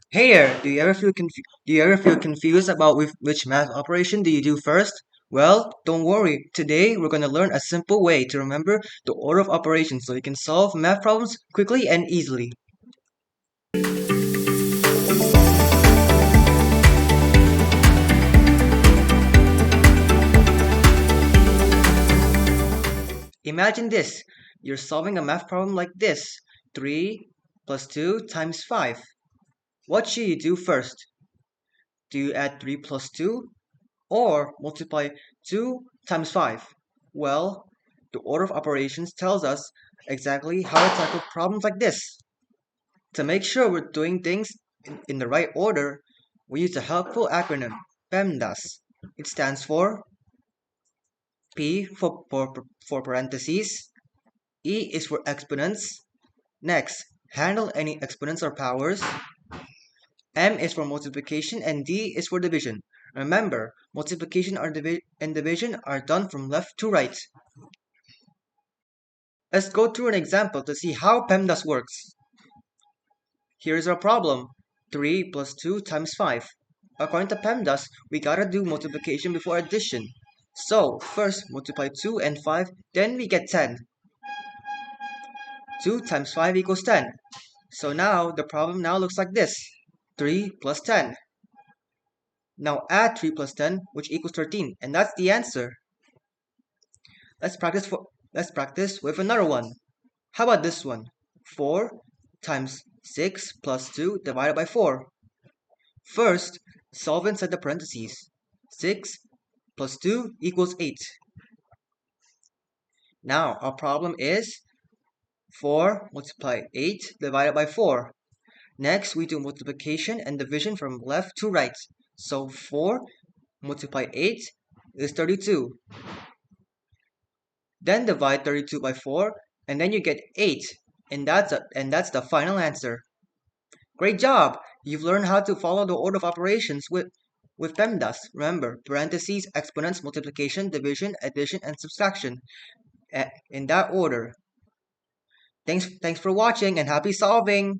Hey there, do you ever feel confused about which math operation do you do first? Well, don't worry. Today we're going to learn a simple way to remember the order of operations so you can solve math problems quickly and easily. Imagine this. You're solving a math problem like this. 3 plus 2 times 5. What should you do first? Do you add 3 plus 2 or multiply 2 times 5? Well, the order of operations tells us exactly how to tackle problems like this. To make sure we're doing things in the right order, we use a helpful acronym, PEMDAS. It stands for P for parentheses, E is for exponents, next, handle any exponents or powers, M is for multiplication, and D is for division. Remember, multiplication and division are done from left to right. Let's go through an example to see how PEMDAS works. Here's our problem. 3 plus 2 times 5. According to PEMDAS, we gotta do multiplication before addition. So, first multiply 2 and 5, then we get 10. 2 times 5 equals 10. So now, the problem now looks like this. 3 plus 10. Now add 3 plus 10, which equals 13, and that's the answer. Let's practice with another one. How about this one? 4 times 6 plus 2 divided by 4. First, solve inside the parentheses. 6 plus 2 equals 8. Now, our problem is 4 multiply 8 divided by 4. Next, we do multiplication and division from left to right. So 4 multiply 8 is 32. Then divide 32 by 4, and then you get 8. And that's the final answer. Great job! You've learned how to follow the order of operations with PEMDAS. Remember, parentheses, exponents, multiplication, division, addition, and subtraction. In that order. Thanks for watching and happy solving!